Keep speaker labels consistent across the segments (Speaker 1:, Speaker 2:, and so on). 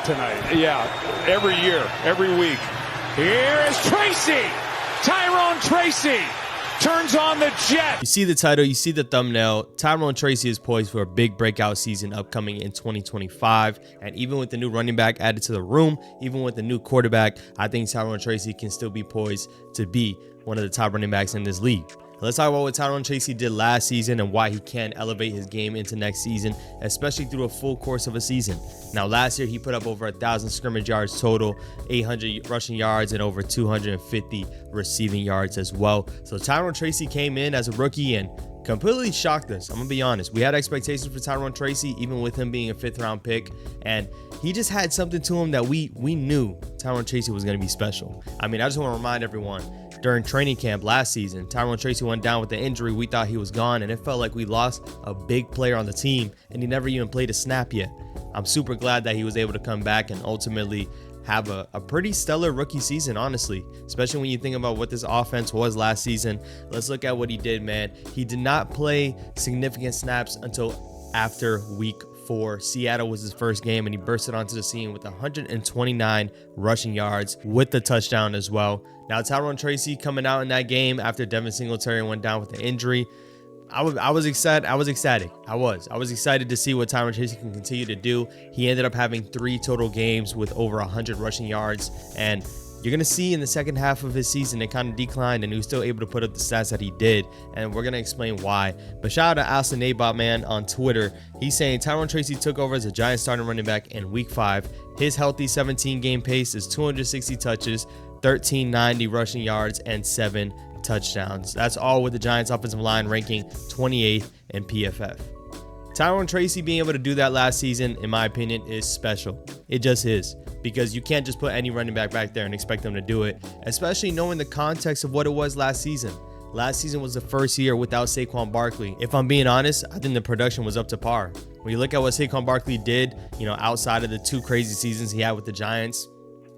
Speaker 1: tonight. Yeah, every year, every week. Here is Tracy. Tyrone Tracy turns on the jet.
Speaker 2: You see the title, you see the thumbnail. Tyrone Tracy is poised for a big breakout season upcoming in 2025. And even with the new running back added to the room, even with the new quarterback, I think Tyrone Tracy can still be poised to be one of the top running backs in this league. Let's talk about what Tyrone Tracy did last season and why he can elevate his game into next season, especially through a full course of a season. Now, last year, he put up over 1,000 scrimmage yards total, 800 rushing yards, and over 250 receiving yards as well. So Tyrone Tracy came in as a rookie and completely shocked us. I'm going to be honest. We had expectations for Tyrone Tracy, even with him being a 5th-round pick, and he just had something to him that we knew Tyrone Tracy was going to be special. I mean, I just want to remind everyone, during training camp last season, Tyrone Tracy went down with the injury. We thought he was gone, and it felt like we lost a big player on the team, and he never even played a snap yet. I'm super glad that he was able to come back and ultimately have a pretty stellar rookie season, honestly, especially when you think about what this offense was last season. Let's look at what he did, man. He did not play significant snaps until after week 4. Seattle was his first game, and he bursted onto the scene with 129 rushing yards with the touchdown as well. Now, Tyrone Tracy coming out in that game after Devin Singletary went down with an injury. I was excited. I was excited to see what Tyrone Tracy can continue to do. He ended up having 3 total games with over 100 rushing yards, and you're going to see in the second half of his season, it kind of declined, and he was still able to put up the stats that he did, and we're going to explain why. But shout out to Alston Nabot, man, on Twitter. He's saying Tyrone Tracy took over as a Giants starting running back in week 5. His healthy 17-game pace is 260 touches, 1,390 rushing yards, and 7 touchdowns. That's all with the Giants offensive line ranking 28th in PFF. Tyrone Tracy being able to do that last season, in my opinion, is special. It just is, because you can't just put any running back there and expect them to do it, especially knowing the context of what it was last season. Last season was the first year without Saquon Barkley. If I'm being honest, I think the production was up to par. When you look at what Saquon Barkley did, outside of the 2 crazy seasons he had with the Giants,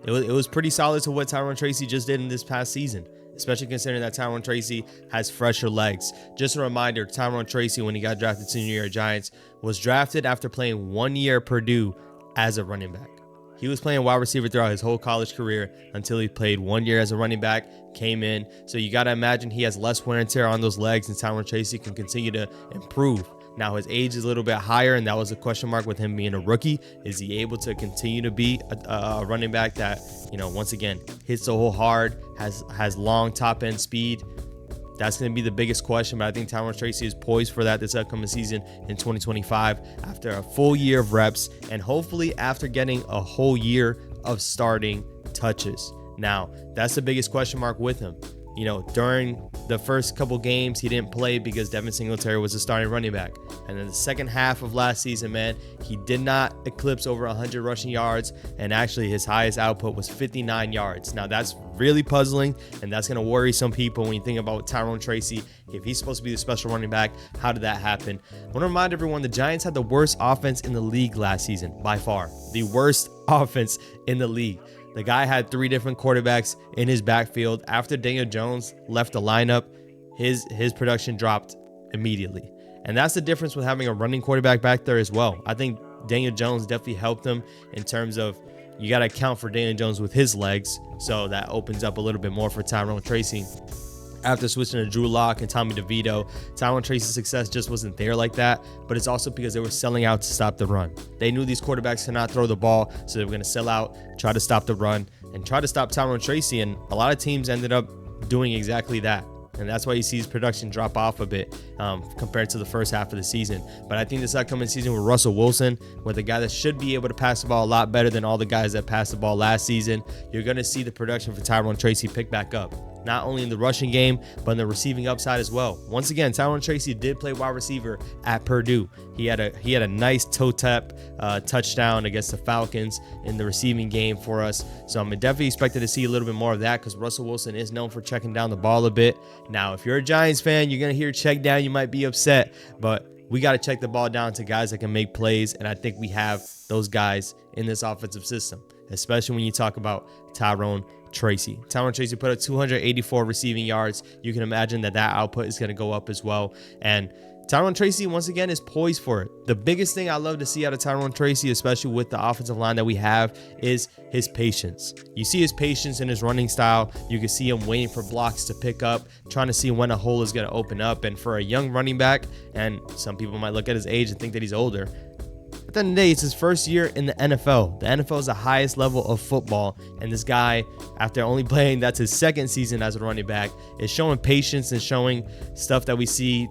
Speaker 2: it was pretty solid to what Tyrone Tracy just did in this past season, especially considering that Tyrone Tracy has fresher legs. Just a reminder, Tyrone Tracy, when he got drafted to the New York Giants, was drafted after playing 1 year at Purdue as a running back. He was playing wide receiver throughout his whole college career until he played 1 year as a running back, came in. So you got to imagine he has less wear and tear on those legs, and Tyrone Tracy can continue to improve. Now, his age is a little bit higher, and that was a question mark with him being a rookie. Is he able to continue to be a running back that, once again, hits the hole hard, has long top-end speed? That's going to be the biggest question, but I think Tyrone Tracy is poised for that this upcoming season in 2025 after a full year of reps and hopefully after getting a whole year of starting touches. Now, that's the biggest question mark with him. During the first couple games, he didn't play because Devin Singletary was the starting running back. And then the second half of last season, man, he did not eclipse over 100 rushing yards. And actually, his highest output was 59 yards. Now, that's really puzzling, and that's going to worry some people when you think about Tyrone Tracy. If he's supposed to be the special running back, how did that happen? I want to remind everyone, the Giants had the worst offense in the league last season, by far. The worst offense in the league. The guy had 3 different quarterbacks in his backfield. After Daniel Jones left the lineup, his production dropped immediately. And that's the difference with having a running quarterback back there as well. I think Daniel Jones definitely helped him in terms of you got to account for Daniel Jones with his legs. So that opens up a little bit more for Tyrone Tracy. After switching to Drew Lock and Tommy DeVito, Tyrone Tracy's success just wasn't there like that, but it's also because they were selling out to stop the run. They knew these quarterbacks cannot throw the ball, so they were going to sell out, try to stop the run, and try to stop Tyrone Tracy, and a lot of teams ended up doing exactly that. And that's why you see his production drop off a bit compared to the first half of the season. But I think this upcoming season with Russell Wilson, with a guy that should be able to pass the ball a lot better than all the guys that passed the ball last season, you're going to see the production for Tyrone Tracy pick back up. Not only in the rushing game, but in the receiving upside as well. Once again, Tyrone Tracy did play wide receiver at Purdue. He had a nice toe tap touchdown against the Falcons in the receiving game for us. So I'm definitely expected to see a little bit more of that because Russell Wilson is known for checking down the ball a bit. Now, if you're a Giants fan, you're going to hear check down. You might be upset, but we got to check the ball down to guys that can make plays. And I think we have those guys in this offensive system, especially when you talk about Tyrone Tracy. Tyrone Tracy put up 284 receiving yards. You can imagine that output is going to go up as well. And Tyrone Tracy, once again, is poised for it. The biggest thing I love to see out of Tyrone Tracy, especially with the offensive line that we have, is his patience. You see his patience in his running style. You can see him waiting for blocks to pick up, trying to see when a hole is going to open up. And for a young running back, and some people might look at his age and think that he's older, at the end of the day, it's his first year in the NFL. The NFL is the highest level of football, and this guy, after only playing, that's his second season as a running back, is showing patience and showing stuff that we see.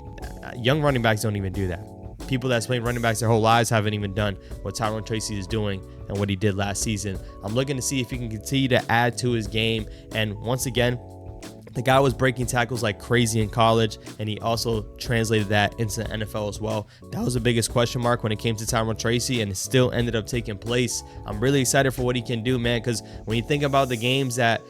Speaker 2: Young running backs don't even do that. People that's played running backs their whole lives haven't even done what Tyrone Tracy is doing and what he did last season. I'm looking to see if he can continue to add to his game, and once again, the guy was breaking tackles like crazy in college, and he also translated that into the NFL as well. That was the biggest question mark when it came to Tyrone Tracy, and it still ended up taking place. I'm really excited for what he can do, man, because when you think about the games that,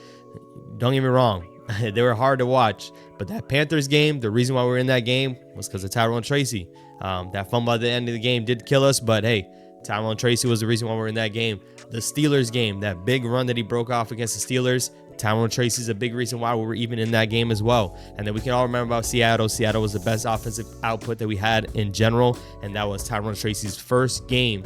Speaker 2: don't get me wrong, they were hard to watch, but that Panthers game, the reason why we were in that game was because of Tyrone Tracy. That fumble at the end of the game did kill us, but hey, Tyrone Tracy was the reason why we were in that game. The Steelers game, that big run that he broke off against the Steelers, Tyrone Tracy is a big reason why we were even in that game as well. And then we can all remember about Seattle. Seattle was the best offensive output that we had in general, and that was Tyrone Tracy's first game,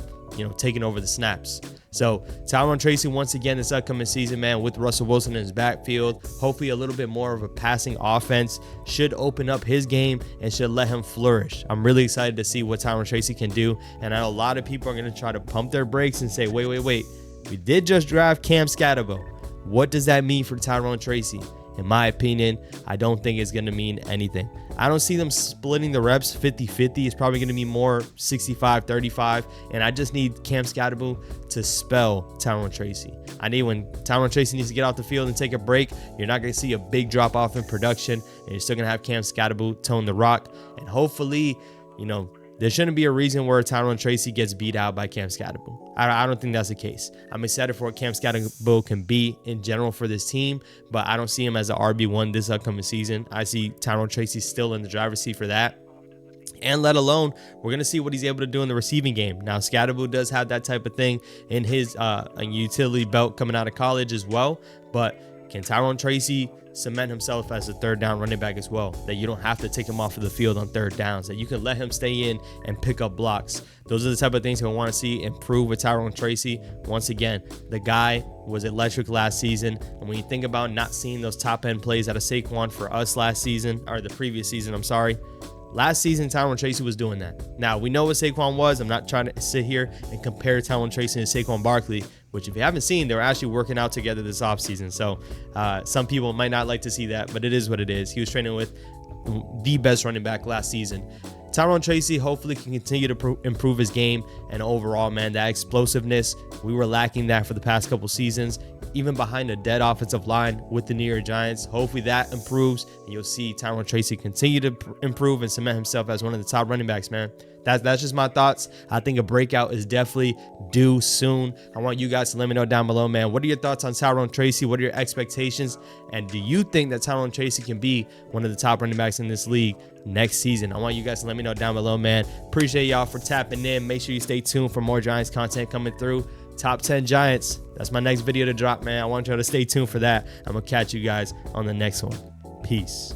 Speaker 2: taking over the snaps. So Tyrone Tracy, once again, this upcoming season, man, with Russell Wilson in his backfield, hopefully a little bit more of a passing offense should open up his game and should let him flourish. I'm really excited to see what Tyrone Tracy can do. And I know a lot of people are going to try to pump their brakes and say, wait. We did just draft Cam Scatterbo. What does that mean for Tyrone Tracy? In my opinion, I don't think it's going to mean anything. I don't see them splitting the reps 50-50. It's probably going to be more 65-35. And I just need Cam Scatterbo to spell Tyrone Tracy. I need when Tyrone Tracy needs to get off the field and take a break, you're not going to see a big drop off in production. And you're still going to have Cam Scatterbo tone the rock. And hopefully, there shouldn't be a reason where Tyrone Tracy gets beat out by Cam Scatterbo. I don't think that's the case. I'm excited for what Cam Scatterbo can be in general for this team, but I don't see him as an RB1 this upcoming season. I see Tyrone Tracy still in the driver's seat for that. And let alone, we're going to see what he's able to do in the receiving game. Now, Scatterbo does have that type of thing in his utility belt coming out of college as well, but can Tyrone Tracy cement himself as a third down running back as well, that you don't have to take him off of the field on third downs, that you can let him stay in and pick up blocks? Those are the type of things we want to see improve with Tyrone Tracy. Once again, the guy was electric last season, and when you think about not seeing those top end plays out of Saquon for us last season, or the previous season, last season, Tyrone Tracy was doing that. Now, we know what Saquon was. I'm not trying to sit here and compare Tyrone Tracy and Saquon Barkley, which if you haven't seen, they're actually working out together this offseason. So some people might not like to see that, but it is what it is. He was training with the best running back last season. Tyrone Tracy hopefully can continue to improve his game, and overall, man, that explosiveness, we were lacking that for the past couple seasons, even behind a dead offensive line with the New York Giants. Hopefully that improves, and you'll see Tyrone Tracy continue to improve and cement himself as one of the top running backs, man. That's just my thoughts. I think a breakout is definitely due soon. I want you guys to let me know down below, man. What are your thoughts on Tyrone Tracy? What are your expectations? And do you think that Tyrone Tracy can be one of the top running backs in this league next season? I want you guys to let me know down below, man. Appreciate y'all for tapping in. Make sure you stay tuned for more Giants content coming through. Top 10 Giants. That's my next video to drop, man. I want y'all to stay tuned for that. I'm going to catch you guys on the next one. Peace.